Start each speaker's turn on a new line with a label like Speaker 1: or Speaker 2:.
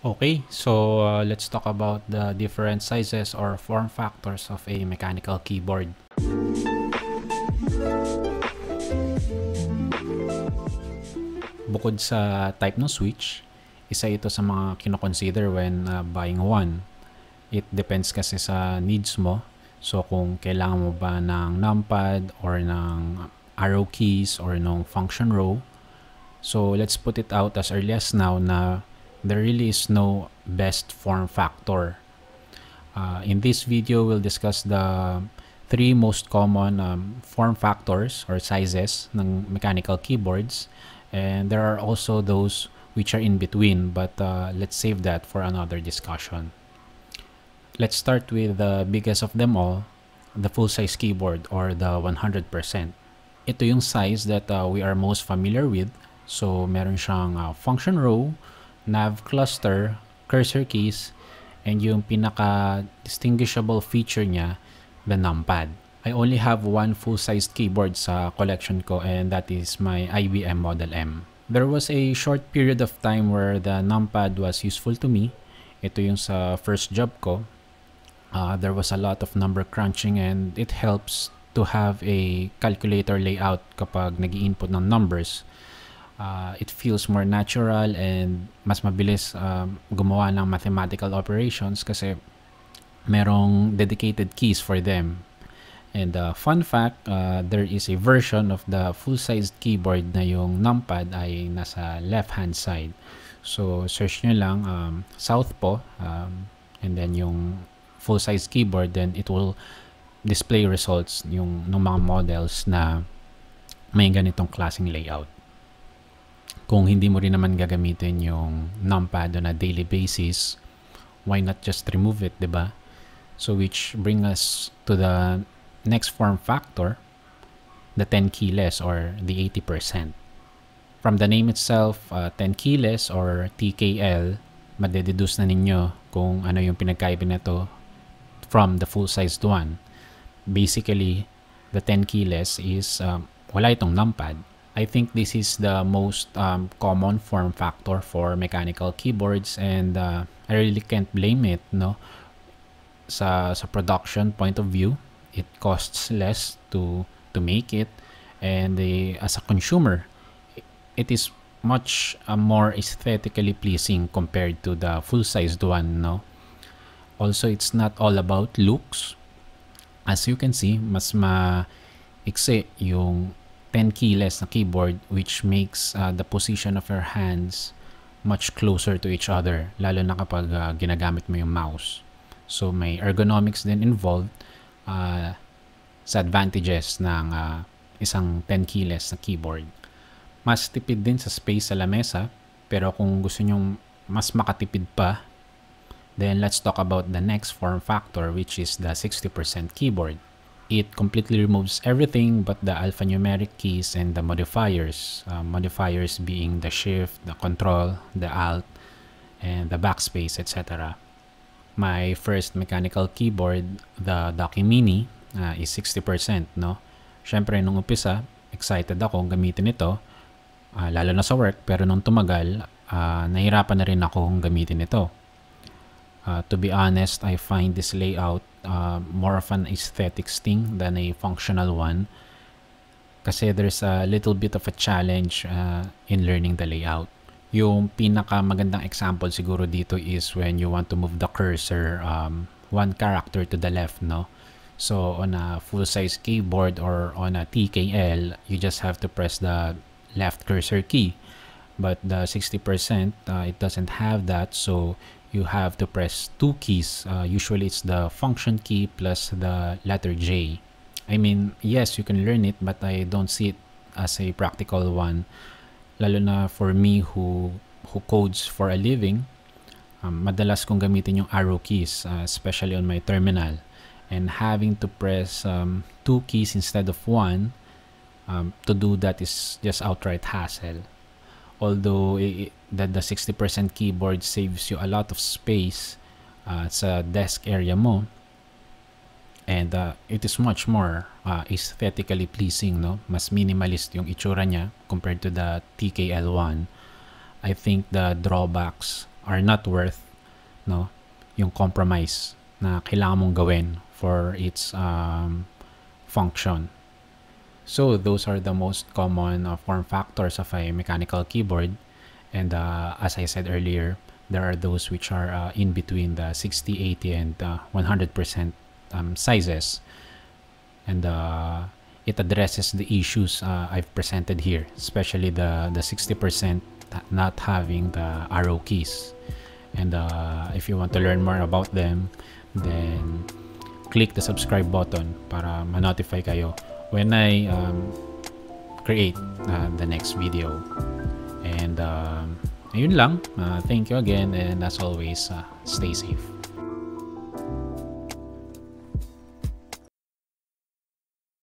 Speaker 1: Okay, so let's talk about the different sizes or form factors of a mechanical keyboard. Bukod sa type ng switch, isa ito sa mga kinoconsider when buying one. It depends kasi sa needs mo. So kung kailangan mo ba ng numpad or ng arrow keys or ng function row. So let's put it out as early as now na there really is no best form factor. In this video, we'll discuss the three most common form factors or sizes ng mechanical keyboards, and there are also those which are in between, but let's save that for another discussion. Let's start with the biggest of them all, the full-size keyboard or the 100%. Ito yung size that we are most familiar with. So meron siyang function row, nav cluster, cursor keys, and yung pinaka-distinguishable feature niya, the numpad. I only have one full-sized keyboard sa collection ko, and that is my IBM Model M. There was a short period of time where the numpad was useful to me. Ito yung sa first job ko. There was a lot of number crunching, and it helps to have a calculator layout kapag nag-i-input ng numbers. It feels more natural and mas mabilis gumawa ng mathematical operations kasi merong dedicated keys for them. And fun fact, there is a version of the full-sized keyboard na yung numpad ay nasa left-hand side. So search nyo lang southpaw and then yung full-size keyboard, then it will display results yung ng mga models na may ganitong klaseng layout. Kung hindi mo rin naman gagamitin yung numpad on a daily basis, why not just remove it, diba? So which bring us to the next form factor, the 10 keyless or the 80%. From the name itself, 10 keyless or TKL, madededuce na ninyo kung ano yung pinagkaiba nito from the full-sized one. Basically, the 10 keyless is wala itong numpad. I think this is the most common form factor for mechanical keyboards, and I really can't blame it, no? Sa production point of view, it costs less to make it, and as a consumer, it is much more aesthetically pleasing compared to the full-sized one, no? Also, it's not all about looks. As you can see, mas maiksi yung 10 keyless na keyboard, which makes the position of your hands much closer to each other, lalo na kapag ginagamit mo yung mouse. So may ergonomics din involved sa advantages ng isang 10 keyless na keyboard. Mas tipid din sa space sa lamesa, pero kung gusto nyong mas makatipid pa, then let's talk about the next form factor, which is the 60% keyboard. It completely removes everything but the alphanumeric keys and the modifiers. Modifiers being the shift, the control, the alt, and the backspace, etc. My first mechanical keyboard, the Docky Mini, is 60%, no? Syempre, nung umpisa, excited ako gamitin ito, lalo na sa work, pero nung tumagal, nahirapan na rin ako gamitin ito. To be honest, I find this layout more of an aesthetics thing than a functional one, kasi there's a little bit of a challenge in learning the layout. Yung pinaka magandang example siguro dito is when you want to move the cursor one character to the left, no? So on a full-size keyboard or on a TKL, you just have to press the left cursor key, but the 60% it doesn't have that, so you have to press two keys. Usually it's the function key plus the letter J. I mean, yes, you can learn it, but I don't see it as a practical one. Lalo na for me who codes for a living, madalas kong gamitin yung arrow keys, especially on my terminal. And having to press two keys instead of one, to do that is just outright hassle. Although the 60% keyboard saves you a lot of space sa desk area mo, and it is much more aesthetically pleasing, no? Mas minimalist yung itsura niya compared to the TKL1. I think the drawbacks are not worth, no, yung compromise na kailangan mong gawin for its function. So those are the most common form factors of a mechanical keyboard. And as I said earlier, there are those which are in between the 60, 80, and 100% sizes. And it addresses the issues I've presented here, especially the 60% not having the arrow keys. And if you want to learn more about them, then click the subscribe button para ma-notify kayo when I create the next video. And ayun lang. Thank you again, and as always, stay safe.